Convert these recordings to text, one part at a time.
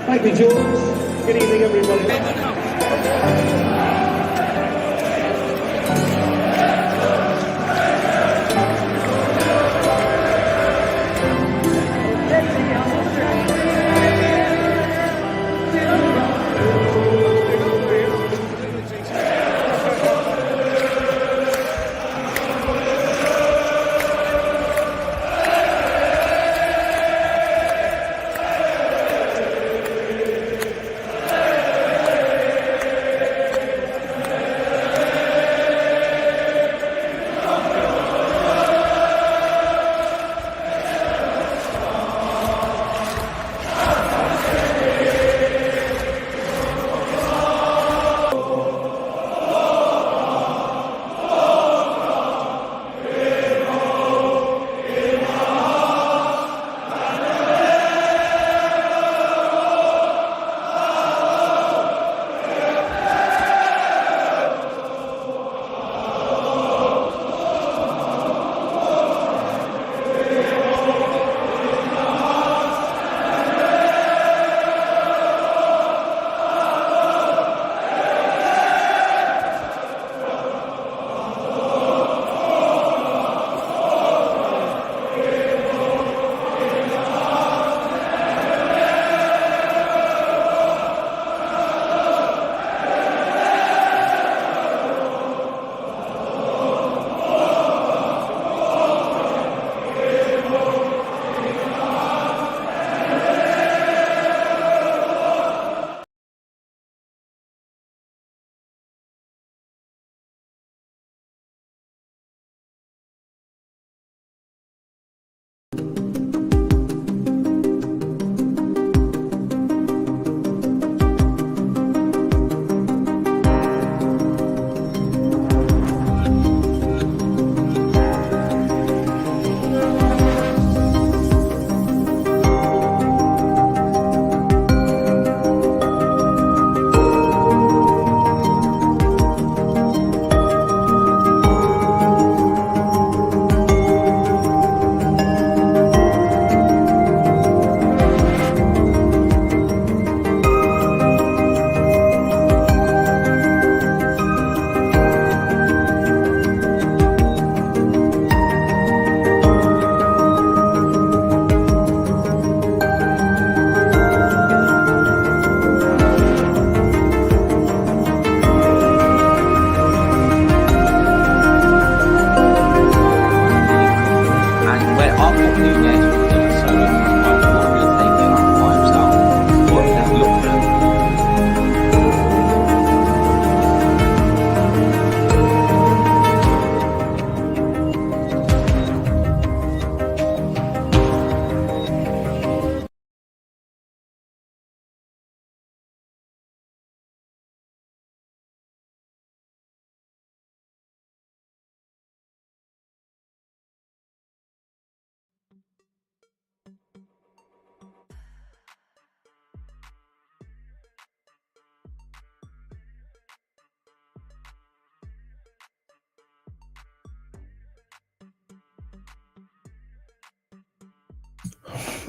Thank you, George. Good evening, everybody.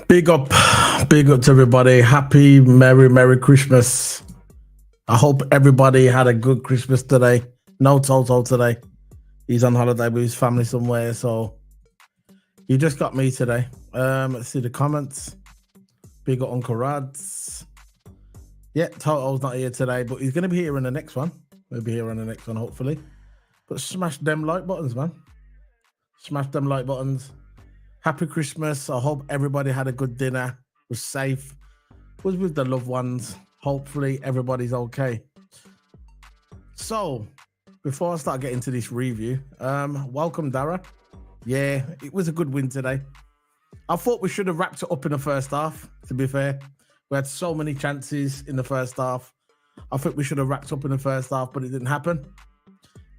Big up to everybody. Happy, Merry Christmas. I hope everybody had a good Christmas today. No Toto today. He's on holiday with his family somewhere, so you just got me today. Let's see the comments. Big up Uncle Rads. Yeah, Toto's not here today, but he's going to be here in the next one. We'll be here on the next one, hopefully. But smash them like buttons, man. Smash them like buttons. Happy Christmas. I hope everybody had a good dinner, was safe, was with the loved ones. Hopefully everybody's okay. So, before I start getting to this review, welcome, Dara. Yeah, it was a good win today. I thought we should have wrapped it up in the first half, to be fair. We had so many chances in the first half. I think we should have wrapped up in the first half, but it didn't happen.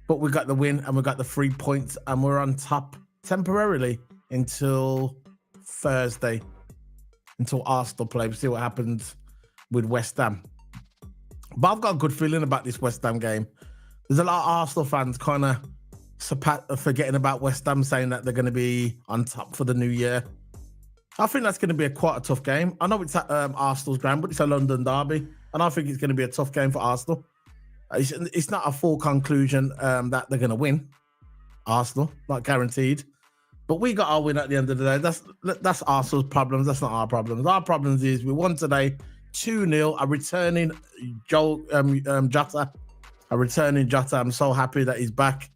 But we got the win and we got the 3 points and we're on top temporarily until Thursday, until Arsenal play. We'll see what happens with West Ham. But I've got a good feeling about this West Ham game. There's a lot of Arsenal fans kind of forgetting about West Ham, saying that they're going to be on top for the new year. I think that's going to be quite a tough game. I know it's at Arsenal's ground, but it's a London derby, and I think it's going to be a tough game for Arsenal. It's not a full conclusion that they're going to win. Arsenal, not guaranteed. But we got our win at the end of the day. That's Arsenal's problems. That's not our problems. Our problems is we won today 2-0. A returning Jota. A returning Jota. I'm so happy that he's back.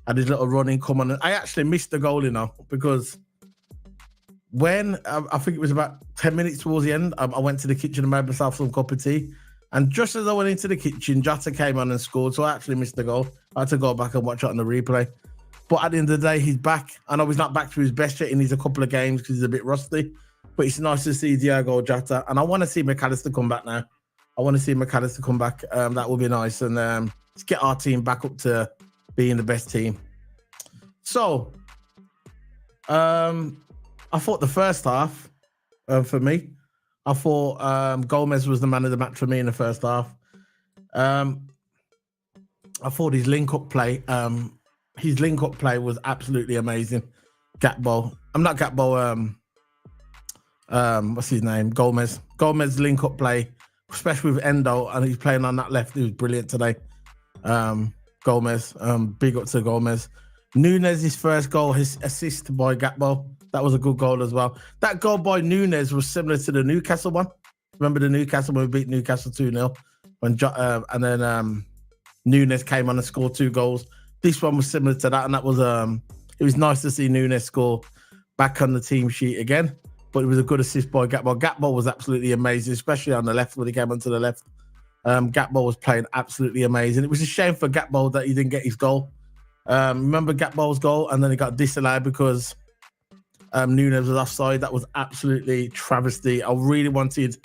Had his little running come on. I actually missed the goal, because when I think it was about 10 minutes towards the end, I went to the kitchen and made myself some cup of tea. And just as I went into the kitchen, Jota came on and scored. So I actually missed the goal. I had to go back and watch it on the replay. But at the end of the day, he's back. I know he's not back to his best yet. He needs a couple of games because he's a bit rusty. But it's nice to see Diogo Jota. And I want to see McAllister come back now. That would be nice. And let's get our team back up to being the best team. So, I thought the first half, for me, I thought Gomez was the man of the match for me in the first half. I thought his link-up play... his link-up play was absolutely amazing. Gakpo. I'm not Gakpo. What's his name? Gomez. Gomez link-up play, especially with Endo, and he's playing on that left. He was brilliant today. Gomez. Big up to Gomez. Nunes, his first goal, his assist by Gakpo. That was a good goal as well. That goal by Nunes was similar to the Newcastle one. Remember the Newcastle when we beat Newcastle 2-0? And then Nunes came on and scored 2 goals. This one was similar to that, and that was it was nice to see Nunes score back on the team sheet again. But it was a good assist by Gakpo. Gakpo was absolutely amazing, especially on the left when he came onto the left. Gakpo was playing absolutely amazing. It was a shame for Gakpo that he didn't get his goal. Remember Gakpo's goal, and then he got disallowed because Nunes was offside. That was absolutely travesty. I really wanted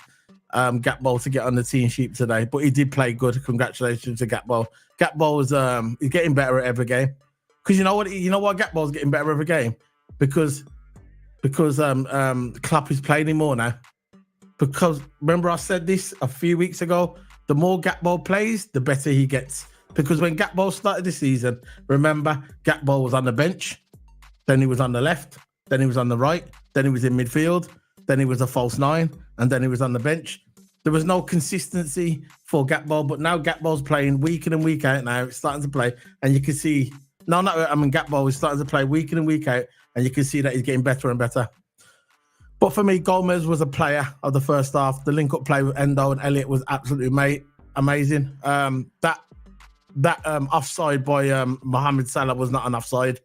Gakpo to get on the team sheet today, but he did play good. Congratulations to Gakpo. Gakpo is he's getting better at every game. Because you know what Gakpo's getting better every game? Because Klopp is playing him more now. Because remember I said this a few weeks ago, the more Gakpo plays, the better he gets. Because when Gakpo started this season, remember Gakpo was on the bench, then he was on the left, then he was on the right, then he was in midfield, then he was a false 9, and then he was on the bench. There was no consistency for Gakpo, but now Gakpo's playing week in and week out now. It's starting to play, and you can see... Gakpo is starting to play week in and week out, and you can see that he's getting better and better. But for me, Gomez was a player of the first half. The link-up play with Endo and Elliott was absolutely amazing. That offside by Mohamed Salah was not an offside.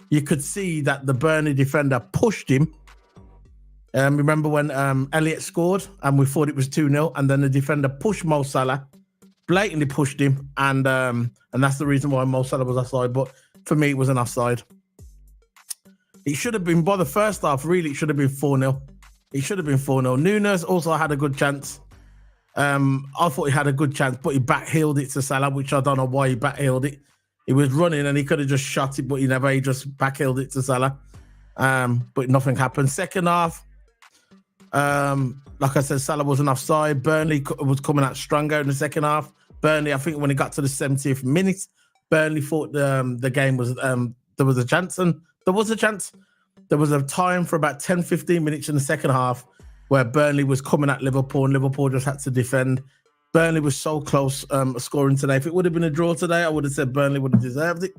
You could see that the Burnley defender pushed him. Remember when Elliott scored and we thought it was 2-0, and then the defender pushed Mo Salah, blatantly pushed him, and that's the reason why Mo Salah was offside. But for me, it was an offside. It should have been, by the first half, really, it should have been 4-0. It should have been 4-0. Nunes also had a good chance. I thought he had a good chance, but he backheeled it to Salah, which I don't know why he backheeled it. He was running and he could have just shot it, but he never. He just backheeled it to Salah. But nothing happened. Second half, like I said, Salah wasn't offside. Burnley was coming out stronger in the second half. Burnley, I think when it got to the 70th minute, Burnley thought the game was, there was a chance, and there was a chance. There was a time for about 10, 15 minutes in the second half where Burnley was coming at Liverpool and Liverpool just had to defend. Burnley was so close scoring today. If it would have been a draw today, I would have said Burnley would have deserved it.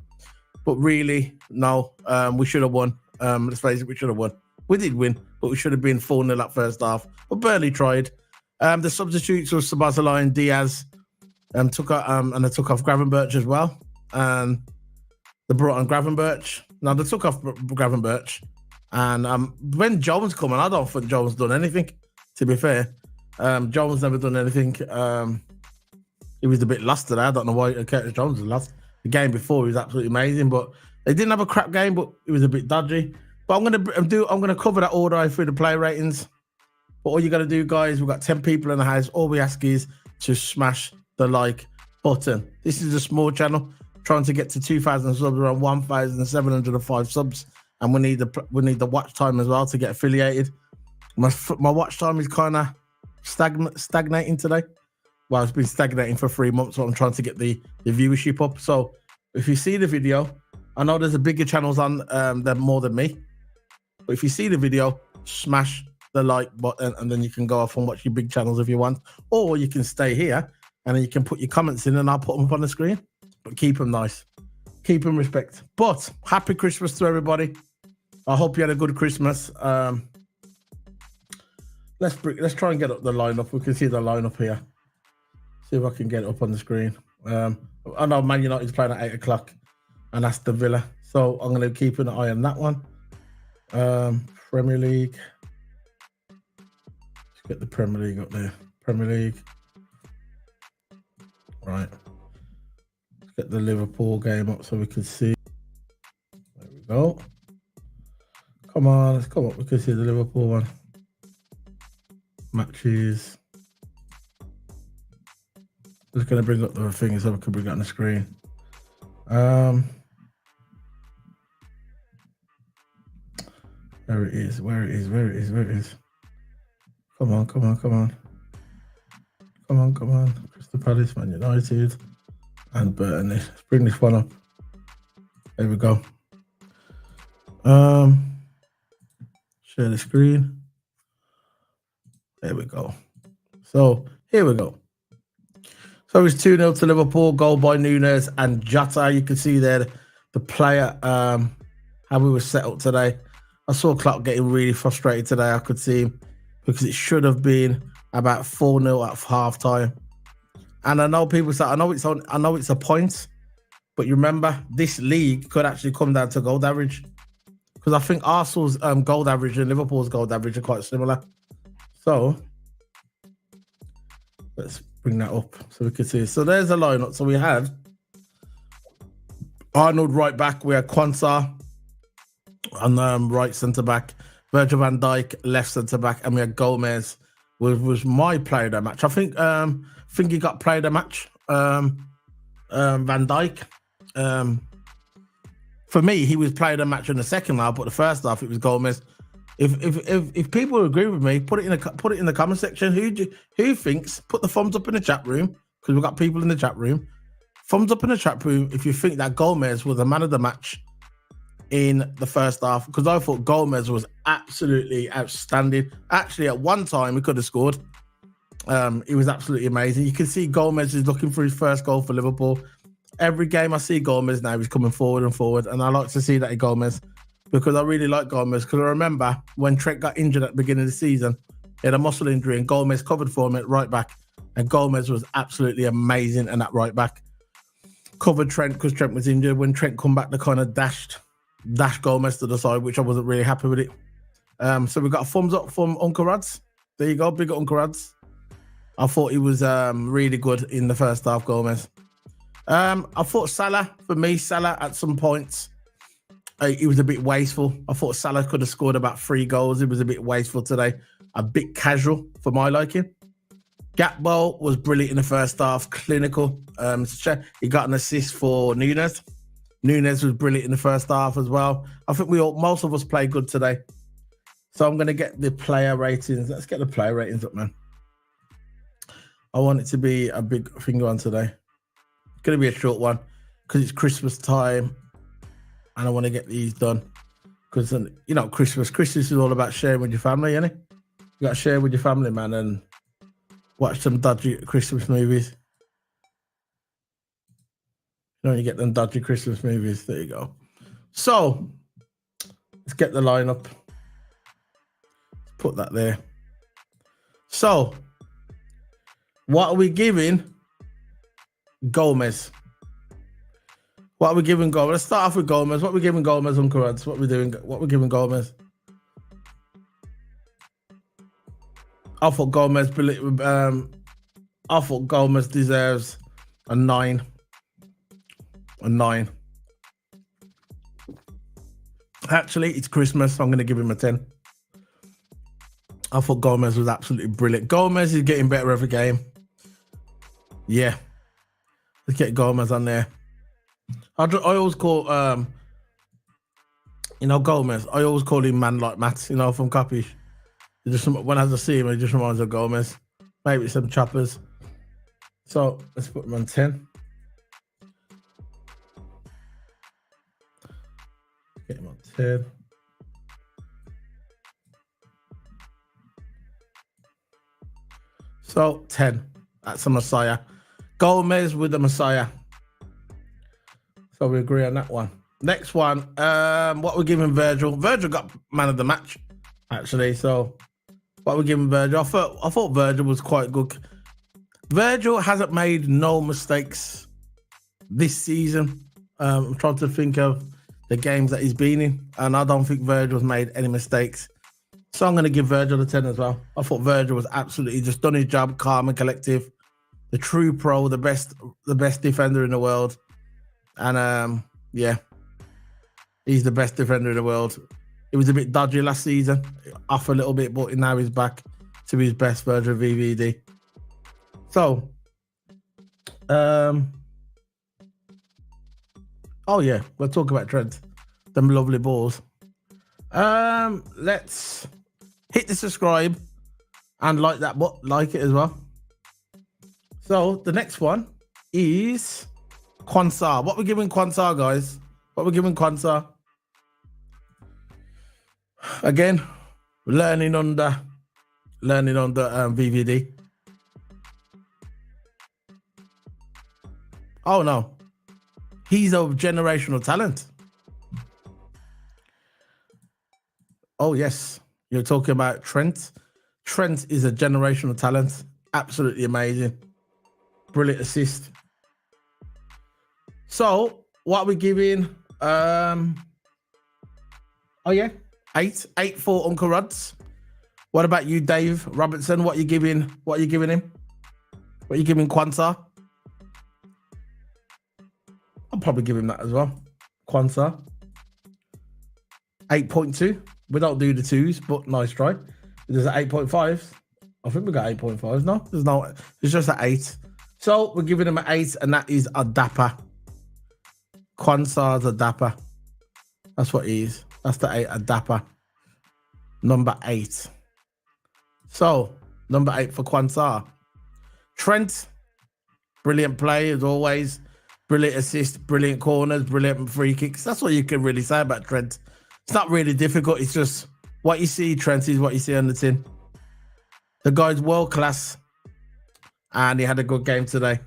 But really, no, we should have won. Let's face it, we should have won. We did win, but we should have been 4-0 at first half. But Burnley tried. The substitutes were Szoboszlai and Diaz. And they took off Gravenberch as well. And they brought on Gravenberch. Now, they took off Gravenberch. And when Jones come on, I don't think Jones done anything, to be fair. Jones never done anything. He was a bit lost today. I don't know why Curtis Jones was lost. The game before, he was absolutely amazing. But they didn't have a crap game, but it was a bit dodgy. But I'm gonna cover that all the way through the play ratings. But all you got to do, guys, we've got 10 people in the house. All we ask is to smash the like button. This is a small channel trying to get to 2,000 subs, around 1,705 subs, and we need the watch time as well to get affiliated. My watch time is kind of stagnating today. Well, it's been stagnating for 3 months, so I'm trying to get the viewership up. So if you see the video I know there's a bigger channels on that more than me. But if you see the video, smash the like button and then you can go off and watch your big channels if you want. Or you can stay here and then you can put your comments in and I'll put them up on the screen. But keep them nice. Keep them respect. But happy Christmas to everybody. I hope you had a good Christmas. Let's try and get up the lineup. We can see the lineup here. See if I can get it up on the screen. I know Man United's playing at 8 o'clock and that's the Villa. So I'm going to keep an eye on that one. Premier League. Let's get the Premier League up there. Premier League. Right. Let's get the Liverpool game up so we can see. There we go. Come on, let's come up. We can see the Liverpool one. Matches. Just going to bring up the thing so we can bring it on the screen. Where it is, where it is, where it is, where it is. Come on, come on, come on. Come on, come on. Crystal Palace, Man United, and Burnley. Let's bring this one up. There we go. Share the screen. There we go. So here we go. So it's 2-0 to Liverpool, goal by Núñez and Jota. You can see there the player, how we were set up today. I saw Klopp getting really frustrated today. I could see him because it should have been about 4-0 at half time. And I know people say, I know it's a point, but you remember this league could actually come down to goal average because I think Arsenal's goal average and Liverpool's goal average are quite similar. So let's bring that up so we can see. So there's a lineup. So we have Arnold right back. We have Quansah on right centre back, Virgil van Dijk left centre back, and we had Gomez, which was my player of the match. I think he got player of the match. Van Dijk. For me, he was player of the match in the second half, but the first half it was Gomez. If people agree with me, put it in the comment section. Who thinks? Put the thumbs up in the chat room because we've got people in the chat room. Thumbs up in the chat room if you think that Gomez was the man of the match in the first half, because I thought Gomez was absolutely outstanding. Actually, at one time he could have scored. He was absolutely amazing. You can see Gomez is looking for his first goal for Liverpool. Every game I see Gomez now, he's coming forward and forward, and I like to see that in Gomez because I really like Gomez. Because I remember when Trent got injured at the beginning of the season, he had a muscle injury, and Gomez covered for him at right back, and Gomez was absolutely amazing in that right back. Covered Trent because Trent was injured. When Trent come back, they kind of dashed Gomez to the side, which I wasn't really happy with it. So we got a thumbs up from Uncle Rads. There you go, big up Uncle Rads. I thought he was really good in the first half, Gomez. I thought Salah at some points, he was a bit wasteful. I thought Salah could have scored about 3 goals. He was a bit wasteful today, a bit casual for my liking. Gakpo was brilliant in the first half, clinical. He got an assist for Núñez. Núñez was brilliant in the first half as well. I think most of us played good today. So I'm going to get the player ratings. Let's get the player ratings up, man. I want it to be a big finger on today. It's going to be a short one because it's Christmas time and I want to get these done. Because, you know, Christmas is all about sharing with your family, isn't it? You got to share with your family, man, and watch some dodgy Christmas movies. You know, you get them dodgy Christmas movies. There you go. So, let's get the lineup. Put that there. So, what are we giving Gomez? What are we giving Gomez? Let's start off with Gomez. What are we giving Gomez, Uncle Rads? What are we doing? What are we giving Gomez? I thought Gomez deserves a 9. A 9. Actually, it's Christmas, so I'm going to give him a 10. I thought Gomez was absolutely brilliant. Gomez is getting better every game. Yeah. Let's get Gomez on there. I always call, Gomez. I always call him man like Matt, from Coppish. When I see him, it just reminds me of Gomez. Maybe some choppers. So let's put him on 10. Get him on 10. So 10. That's a Messiah. Gomez with the Messiah. So we agree on that one. Next one. What we're giving Virgil. Virgil got man of the match, actually. So what we're giving Virgil. I thought Virgil was quite good. Virgil hasn't made no mistakes this season. I'm trying to think of the games that he's been in, and I don't think Virgil's made any mistakes. So I'm going to give Virgil a 10 as well. I thought Virgil was absolutely just done his job, calm and collective. The true pro, the best defender in the world. And yeah, he's the best defender in the world. He was a bit dodgy last season, off a little bit, but now he's back to his best version of VVD. So, oh yeah, we'll talk about Trent. Them lovely balls. Let's hit the subscribe and like that, but like it as well. So the next one is Quansah. What we're giving Quansah, guys? What we're giving Quansah? Again, learning under VVD. Oh no, he's a generational talent. Oh yes, you're talking about Trent. Trent is a generational talent. Absolutely amazing. Brilliant assist. So what are we giving? Oh yeah, 8 for Uncle Rods. What about you, Dave Robertson? What are you giving him? What are you giving Quansah? I'll probably give him that as well. Quansah. 8.2. We don't do the 2s, but nice try. There's an 8.5. I think we got 8.5. No, there's no. It's just an 8. So we're giving him an 8, and that is a dapper. Quansah's a dapper. That's what he is. That's the 8, a dapper. Number 8. So number 8 for Quansah. Trent, brilliant play as always. Brilliant assist, brilliant corners, brilliant free kicks. That's all you can really say about Trent. It's not really difficult. It's just what you see, Trent, is what you see on the tin. The guy's world class, and he had a good game today.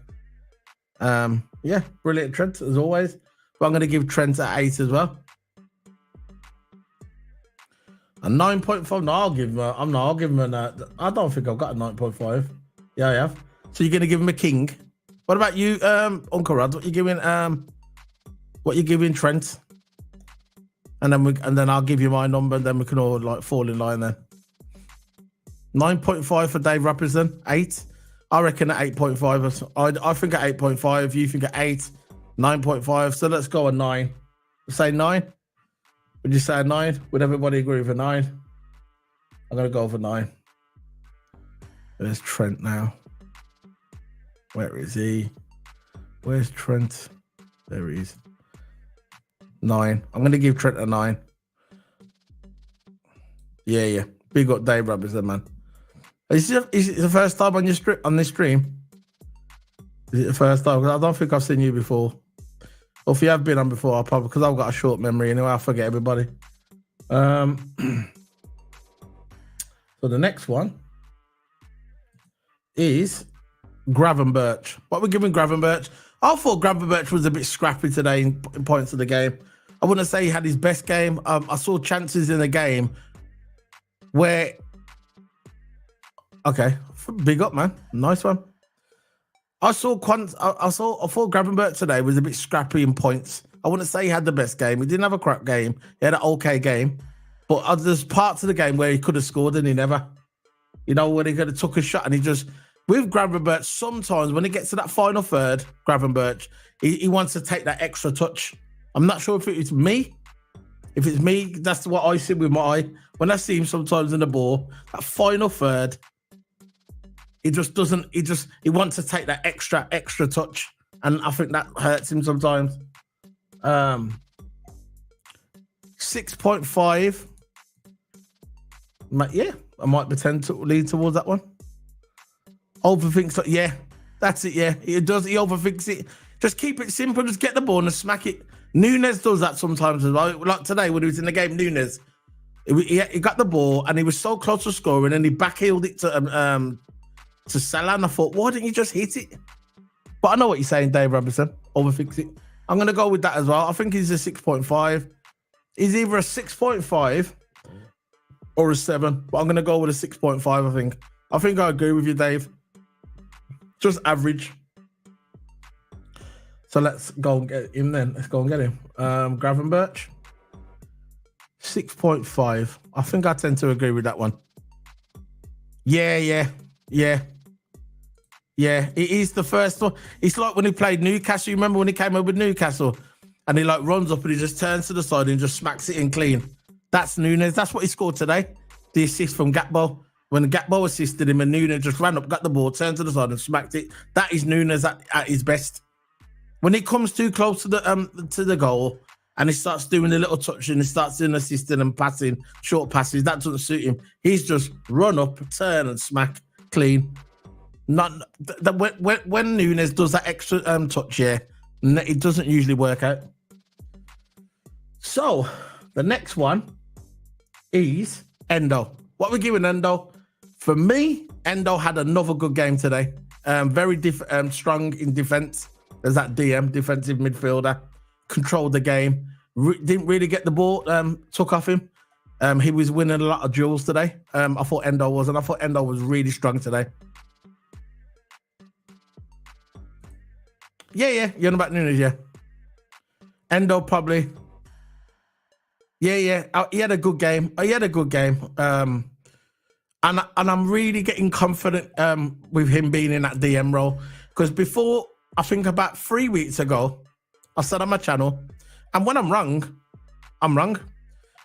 Yeah, brilliant Trent as always. But I'm going to give Trent an 8 as well. A 9.5. No, I'll give him an. I don't think I've got a 9.5. Yeah, I have. So you're going to give him a king. What about you, Uncle Rod? What you giving? Trent? And then I'll give you my number, and then we can all like fall in line then. 9.5 for Dave Robertson. 8. I reckon at 8.5. I think at 8.5. You think at 8. 9.5. So let's go at 9. Say 9. Would you say 9? Would everybody agree with a 9? I'm gonna go for 9. There's Trent now. Where is he? Where's Trent? There he is. 9. I'm going to give Trent a 9. Yeah. Big up Dave Robertson, man. Is it the first time on this stream? Is it the first time? Because I don't think I've seen you before. Or if you have been on before, I'll probably, because I've got a short memory anyway, I forget everybody. So the next one is Gravenberch. What we're giving Gravenberch? I thought Gravenberch was a bit scrappy today in points of the game. I wouldn't say he had his best game. I saw chances in the game where, okay, big up, man. Nice one. I thought Gravenberch today was a bit scrappy in points. I wouldn't say he had the best game. He didn't have a crap game. He had an okay game. But there's parts of the game where he could have scored and he never. You know, when he could have took a shot and he just... With Gravenberch, sometimes when he gets to that final third, Gravenberch, he wants to take that extra touch. I'm not sure if it's me. If it's me, that's what I see with my eye. When I see him sometimes in the ball, that final third, he just doesn't, he wants to take that extra touch. And I think that hurts him sometimes. 6.5. Yeah, I might pretend to lean towards that one. Overthinks, yeah, that's it. Yeah, he does. He overthinks it. Just keep it simple. Just get the ball and smack it. Nunes does that sometimes as well. Like today when he was in the game, Nunes, he got the ball and he was so close to scoring and he backheeled it to Salah, and I thought, why didn't you just hit it? But I know what you're saying, Dave Robinson. Overfix it. I'm going to go with that as well. I think he's a 6.5. He's either a 6.5 or a 7, but I'm going to go with a 6.5, I think. I think I agree with you, Dave. Just average. So let's go and get him then. Let's go and get him. Gravenberch. 6.5. I think I tend to agree with that one. Yeah. It is the first one. It's like when he played Newcastle. You remember when he came up with Newcastle and he like runs up and he just turns to the side and just smacks it in clean. That's Nunes. That's what he scored today. The assist from Gakpo. When Gakpo assisted him and Nunes just ran up, got the ball, turned to the side and smacked it. That is Nunes at his best. When he comes too close to the goal and he starts doing a little touch and he starts doing assisting and passing, short passes, that doesn't suit him. He's just run up, turn and smack, clean. Not when Nunes does that extra touch, yeah, it doesn't usually work out. So the next one is Endo. What we're giving Endo? For me, Endo had another good game today. Very strong in defense. There's that DM, defensive midfielder, controlled the game. Didn't really get the ball took off him. He was winning a lot of duels today. I thought Endo was, and I thought Endo was really strong today. Yeah. You're on about Nunes, yeah. Endo probably. Yeah. He had a good game. And I'm really getting confident with him being in that DM role. Because before, I think about 3 weeks ago, I said on my channel, and when I'm wrong, I'm wrong.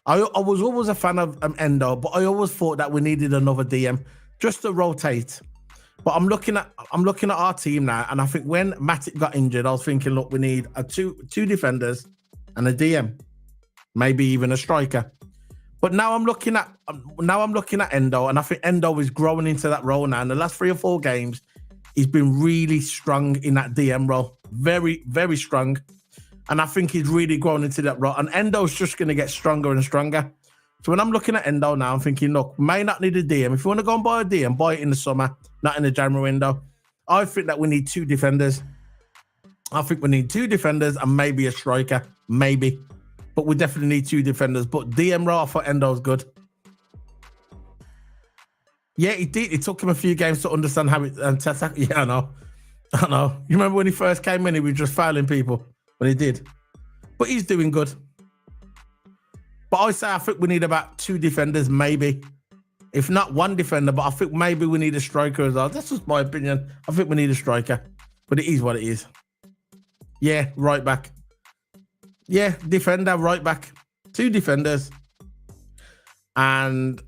I was always a fan of Endo, but I always thought that we needed another DM just to rotate. But I'm looking at our team now, and I think when Matic got injured, I was thinking, look, we need two defenders and a DM, maybe even a striker. But now I'm looking at Endo, and I think Endo is growing into that role now. In the last 3 or 4 games, he's been really strong in that DM role, very, very strong. And I think he's really grown into that role. And Endo's just going to get stronger and stronger. So when I'm looking at Endo now, I'm thinking, look, may not need a DM. If you want to go and buy a DM, buy it in the summer, not in the January window. I think that we need 2 defenders. I think we need 2 defenders and maybe a striker, maybe. But we definitely need 2 defenders. But DM role for Endo's good. Yeah, he did. It took him a few games to understand how it. Yeah, I know. You remember when he first came in, he was just fouling people. But he did. But he's doing good. But I think we need about 2 defenders, maybe. If not 1 defender, but I think maybe we need a striker as well. That's just my opinion. I think we need a striker. But it is what it is. Yeah, right back. Yeah, defender, right back. 2 defenders. And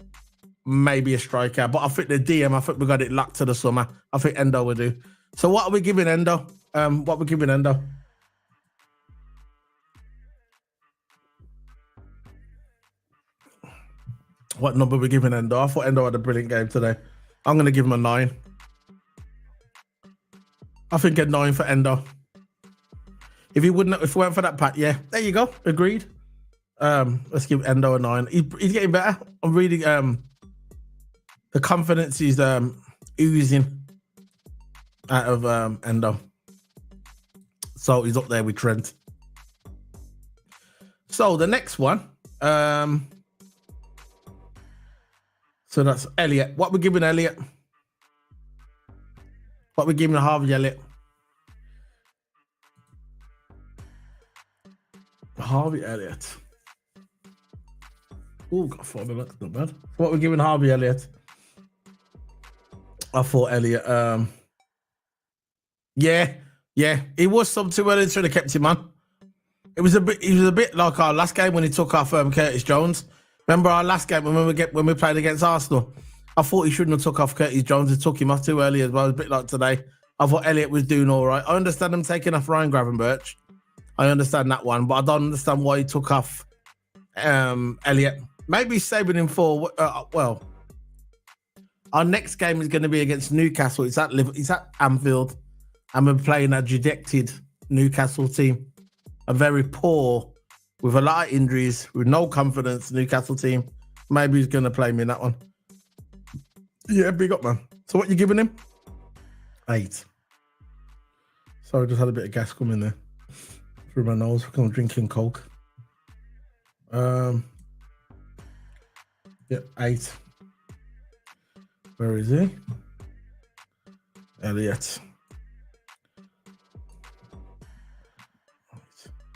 maybe a striker. But I think the DM, I think we got it locked to the summer. I think Endo will do. So what are we giving Endo? What number are we giving Endo? I thought Endo had a brilliant game today. I'm going to give him a 9. I think a 9 for Endo. If we went for that pack, yeah. There you go. Agreed. Let's give Endo a 9. He's getting better. I'm really the confidence is oozing out of Endo. So he's up there with Trent. So the next one, so that's Elliot. What we giving Elliot? What we giving Harvey Elliott? Harvey Elliott. Oh, got 4 minutes. Not bad. What we giving Harvey Elliott? I thought Elliott. Yeah. He was sub too early, should have kept him on. He was a bit like our last game when he took off Curtis Jones. Remember our last game when we played against Arsenal? I thought he shouldn't have took off Curtis Jones. He took him off too early as well. It was a bit like today. I thought Elliott was doing all right. I understand him taking off Ryan Gravenberch. I understand that one, but I don't understand why he took off Elliott. Maybe saving him for well. Our next game is going to be against Newcastle. It's at Anfield, and we're playing a dejected Newcastle team. a very poor, with a lot of injuries, with no confidence Newcastle team. Maybe he's going to play me in that one. Yeah, big up, man. So what you giving him? 8. Sorry, I just had a bit of gas coming there through my nose because I'm drinking Coke. Yeah, 8. Where is he? Elliot.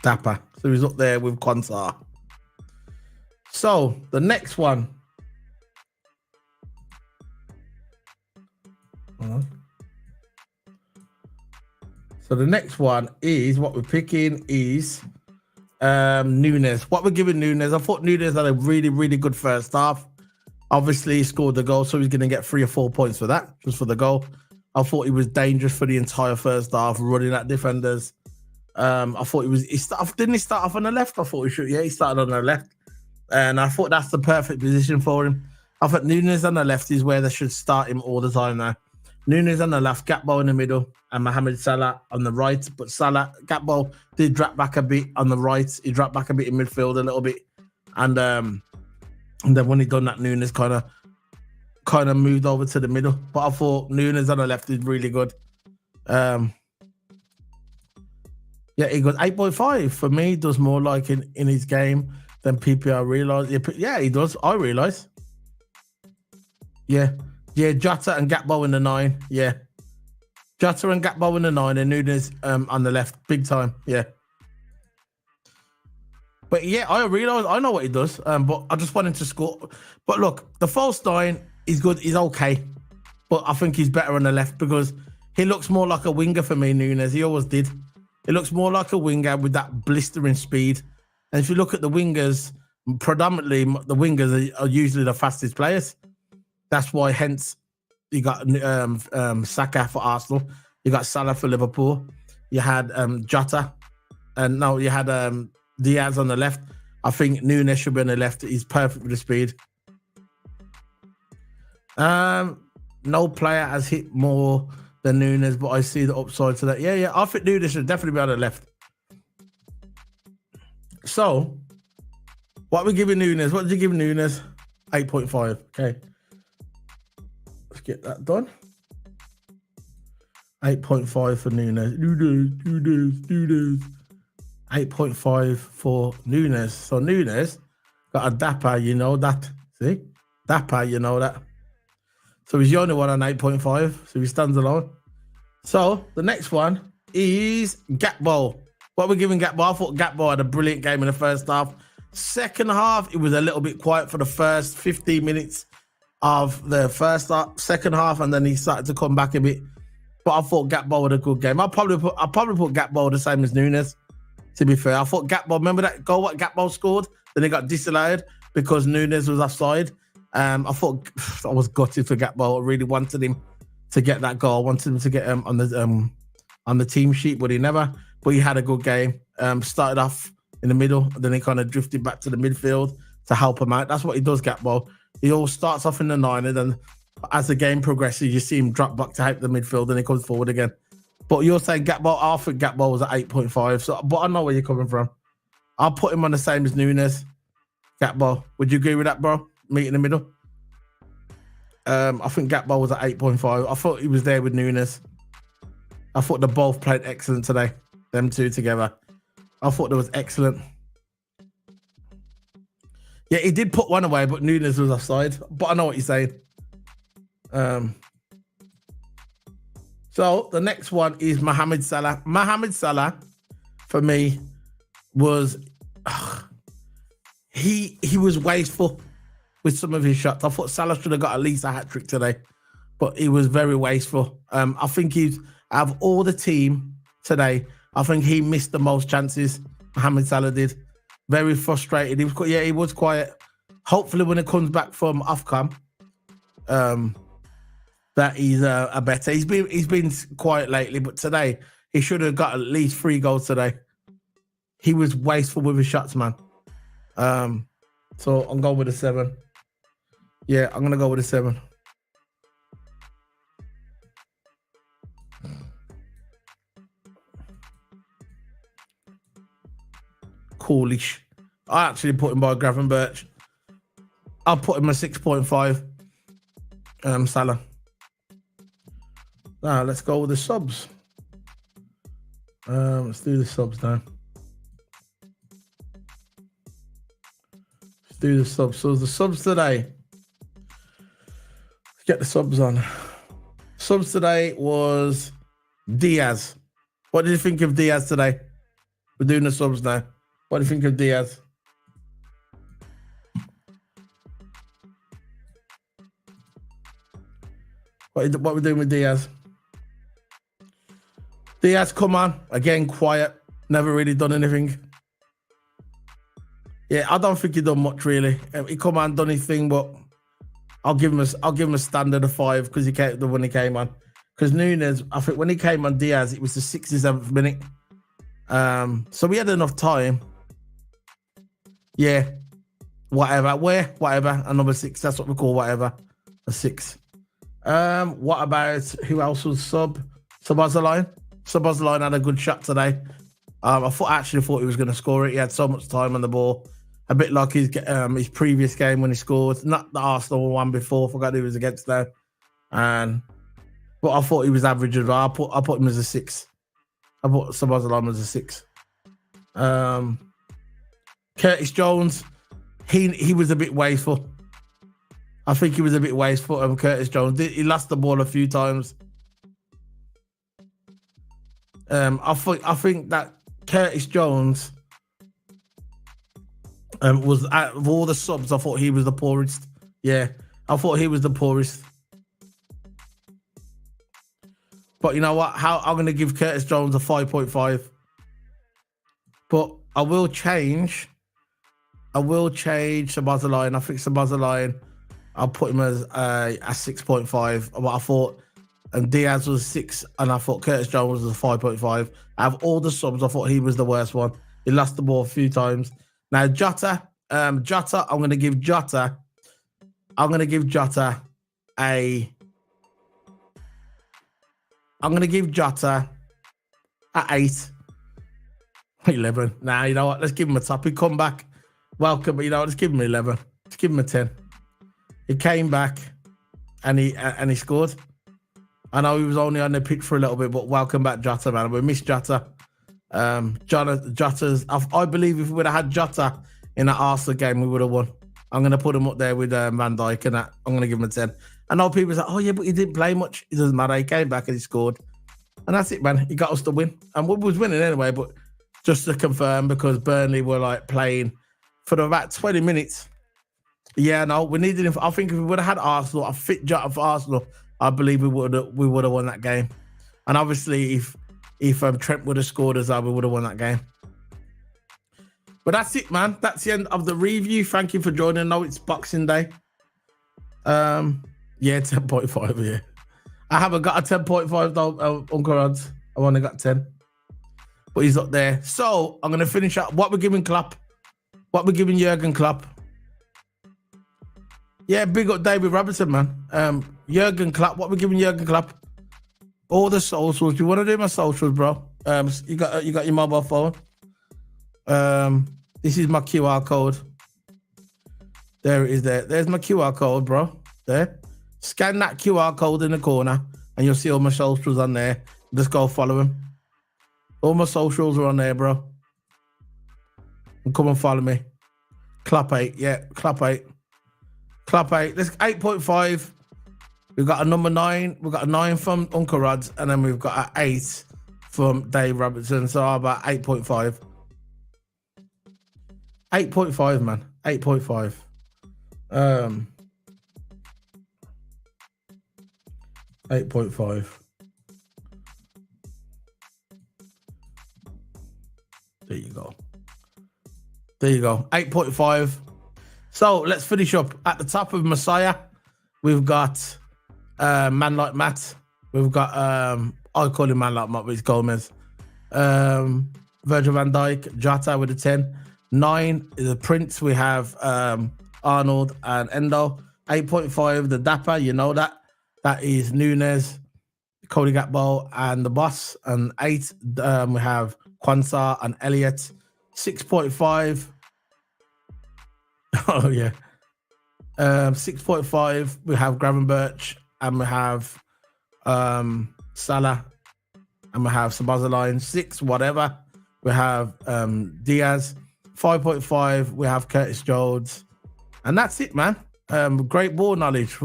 Dapper. So he's up there with Quansar. So the next one. Hold on. So the next one is what we're picking is Nunes. What we're giving Nunes, I thought Nunes had a really, really good first half. Obviously, he scored the goal, so he's going to get 3 or 4 points for that, just for the goal. I thought he was dangerous for the entire first half, running at defenders. I thought didn't he start off on the left? I thought he should. Yeah, he started on the left. And I thought that's the perfect position for him. I thought Nunes on the left is where they should start him all the time now. Nunes on the left, Gakpo in the middle, and Mohamed Salah on the right. But Gakpo did drop back a bit on the right. He dropped back a bit in midfield a little bit. And then when he done that, Nunes kind of moved over to the middle. But I thought Nunes on the left is really good. Yeah, he got 8.5. For me, he does more like in his game than PPR realised. Yeah, he does. I realise. Yeah, Jota and Gakpo in the 9. Yeah. Jota and Gakpo in the 9 and Nunes on the left. Big time. Yeah. But yeah, I realise, I know what he does, but I just want him to score. But look, the false 9 is good. He's okay. But I think he's better on the left because he looks more like a winger for me, Nunes. He always did. He looks more like a winger with that blistering speed. And if you look at the wingers, predominantly the wingers are usually the fastest players. That's why, hence, you got Saka for Arsenal. You got Salah for Liverpool. You had Jota. And no, you had Diaz on the left. I think Nunes should be on the left. He's perfect with the speed. No player has hit more than Nunes, but I see the upside to that. Yeah. I think Nunes should definitely be on the left. So, what are we giving Nunes? What did you give Nunes? 8.5. Okay. Let's get that done. 8.5 for Nunes. Nunes. 8.5 for Nunes. So Nunes got a dapper, you know that. See? Dapper, you know that. So he's the only one on 8.5. So he stands alone. So the next one is Gakpo. What we're giving Gakpo? I thought Gakpo had a brilliant game in the first half. Second half, it was a little bit quiet for the first 15 minutes of the first half, second half, and then he started to come back a bit. But I thought Gakpo had a good game. I'll probably put Gakpo the same as Nunes. To be fair, I thought Gakpo. Remember that goal what Gakpo scored? Then he got disallowed because Nunes was offside. I thought I was gutted for Gakpo. I really wanted him to get that goal. I wanted him to get on the team sheet, but he never. But he had a good game. Started off in the middle, then he kind of drifted back to the midfield to help him out. That's what he does, Gakpo. He always starts off in the 9, and then as the game progresses, you see him drop back to help the midfield, and he comes forward again. But you're saying Gakpo, I think Gakpo was at 8.5. So, but I know where you're coming from. I'll put him on the same as Nunes. Gakpo. Would you agree with that, bro? Meet in the middle. I think Gakpo was at 8.5. I thought he was there with Nunes. I thought they both played excellent today. Them two together. I thought it was excellent. Yeah, he did put one away, but Nunes was offside. But I know what you're saying. So the next one is Mohamed Salah. Mohamed Salah, for me, was he was wasteful with some of his shots. I thought Salah should have got at least a hat-trick today, but he was very wasteful. I think he's, out of all the team today, I think he missed the most chances. Mohamed Salah did. Very frustrated. He was quiet. Hopefully when it comes back from Ofcom, that he's a better. He's been quiet lately, but today he should have got at least 3 goals today. He was wasteful with his shots, man. So I'm going with a 7. Yeah, I'm gonna go with a 7. coolish. I actually put him by Gravenberch. I'll put him a 6.5. Salah. Now let's go with the subs. Let's do the subs now. Let's do the subs. So the subs today. Let's get the subs on. Subs today was Diaz. What did you think of Diaz today? We're doing the subs now. What do you think of Diaz? What are we doing with Diaz? Diaz, come on. Again, quiet. Never really done anything. Yeah, I don't think he done much really. He come on, done his thing, but I'll give him a standard of 5 because he came when he came on. Because Nunes, I think when he came on Diaz, it was the 67th minute. So we had enough time. Yeah. Whatever. Whatever. A number 6. That's what we call whatever. A 6. What about who else was sub? Szoboszlai. Szoboszlai had a good shot today. I actually thought he was going to score it. He had so much time on the ball. A bit like his previous game when he scored. Not the Arsenal one before. Forgot who he was against there. But I thought he was average as well. I put him as a 6. I put Szoboszlai as a 6. Curtis Jones, he was a bit wasteful. I think he was a bit wasteful. Curtis Jones, he lost the ball a few times. I think that Curtis Jones was, out of all the subs, I thought he was the poorest. Yeah, I thought he was the poorest. But you know what? I'm going to give Curtis Jones a 5.5. But I will change Szoboszlai. I think Szoboszlai, I'll put him as a 6.5. But I thought, and Diaz was 6, and I thought Curtis Jones was a 5.5. Out of all the subs, I thought he was the worst one. He lost the ball a few times. Now Jota, I'm going to give Jota at 8. 11. Nah, you know what? Let's give him a top. He come back. Welcome. You know what? Let's give him 11. Let's give him a 10. He came back and he scored. I know he was only on the pitch for a little bit, but welcome back, Jota, man. We missed Jota. Jota's. I believe if we would have had Jota in that Arsenal game, we would have won. I'm going to put him up there with Van Dijk and that. I'm going to give him a 10. I know people say, oh, yeah, but he didn't play much. It doesn't matter. He came back and he scored. And that's it, man. He got us the win. And we was winning anyway, but just to confirm, because Burnley were like playing for about 20 minutes. Yeah, no, we needed him. I think if we would have had Arsenal, a fit Jota for Arsenal, I believe we would have won that game. And obviously, if Trent would have scored as well, we would have won that game. But that's it, man. That's the end of the review. Thank you for joining. I know it's Boxing Day. Yeah, 10.5, yeah. I haven't got a 10.5 though, Uncle Rods. I've only got 10. But he's up there. So I'm going to finish up. What we're giving Klopp. What we're giving Jurgen Klopp. Yeah, big up David Robertson, man. Jurgen Klopp. What we're giving Jurgen Klopp. All the socials. You want to do my socials, bro? You got your mobile phone. This is my QR code. There it is. There's my QR code, bro. There. Scan that QR code in the corner, and you'll see all my socials on there. Just go follow him. All my socials are on there, bro. And come and follow me. Klopp 8, yeah, Klopp 8. Klopp 8. Let's 8.5. We've got a number 9. We've got a 9 from Uncle Rods, and then we've got an 8 from Dave Robertson. So how about 8.5? 8.5, man. 8.5. 8.5. There you go. There you go. 8.5. So let's finish up. At the top of Messiah, we've got Man Like Matt. We've got I call him Man Like Matt, but it's Gomez. Virgil van Dijk, Jota with a 10. 9 is a Prince. We have Arnold and Endo. 8.5, the Dapper, you know that. That is Nunes, Cody Gakpo, and the Boss. And 8, we have Kwanzaa and Elliott. 6.5. Oh yeah. 6.5. We have Gravenberch, and we have Salah, and we have Sabazaline. 6, whatever. We have Diaz. 5.5. We have Curtis Jones, and that's it, man. Great ball knowledge.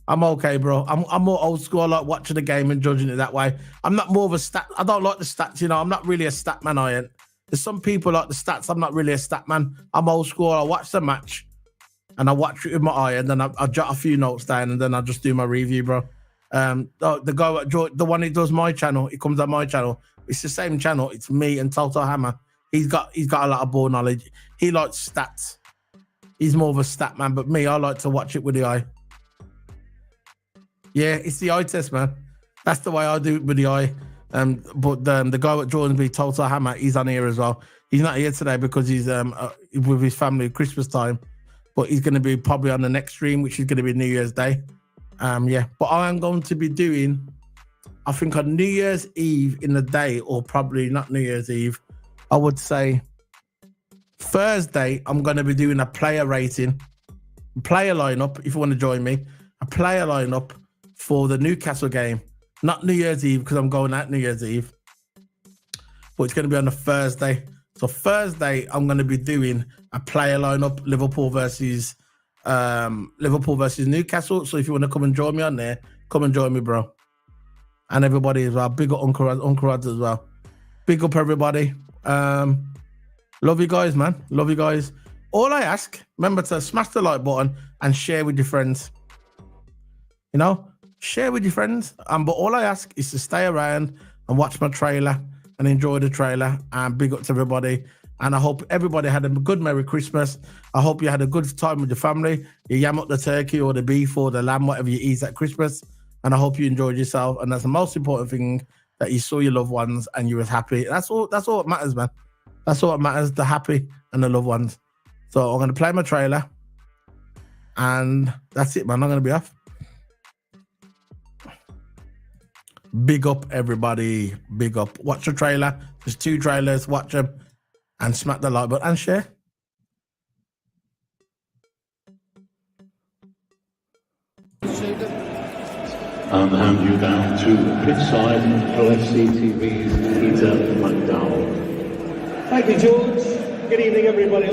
I'm okay, bro. I'm more old school. I like watching the game and judging it that way. I'm not more of a stat. I don't like the stats, you know. I'm not really a stat man. I ain't. There's some people like the stats. I'm not really a stat man. I'm old school. I watch the match and I watch it with my eye, and then I jot a few notes down, and then I just do my review, bro. The guy, the one who does my channel, it comes on my channel. It's the same channel. It's me and Toto Hammer. He's got a lot of ball knowledge. He likes stats. He's more of a stat man, but me, I like to watch it with the eye. Yeah, it's the eye test, man. That's the way I do it with the eye. But the guy that joins me, Toto Hammer, he's on here as well. He's not here today because he's with his family at Christmas time, but he's going to be probably on the next stream, which is going to be New Year's Day. Yeah, but I am going to be doing, I think on New Year's Eve in the day, or probably not New Year's Eve, I would say Thursday, I'm going to be doing a player rating, player lineup, if you want to join me, a player lineup for the Newcastle game. Not New Year's Eve, because I'm going out New Year's Eve, but it's going to be on a Thursday. So Thursday, I'm going to be doing a player lineup, Liverpool versus Newcastle. So if you want to come and join me on there, come and join me, bro. And everybody as well. Big up Uncle Rods as well. Big up everybody. Love you guys, man. Love you guys. All I ask, remember to smash the like button and share with your friends. You know, share with your friends. But all I ask is to stay around and watch my trailer and enjoy the trailer. And big up to everybody. And I hope everybody had a good Merry Christmas. I hope you had a good time with your family. You yam up the turkey or the beef or the lamb, whatever you eat at Christmas. And I hope you enjoyed yourself. And that's the most important thing, that you saw your loved ones and you was happy. That's all that matters, man. That's all that matters, the happy and the loved ones. So I'm going to play my trailer. And that's it, man. I'm going to be off. Big up, everybody. Big up. Watch the trailer. There's 2 trailers. Watch them. And smack the like button and share. And hand you down to pitchside LFC TV's Peter McDowell. Thank you, George. Good evening, everybody.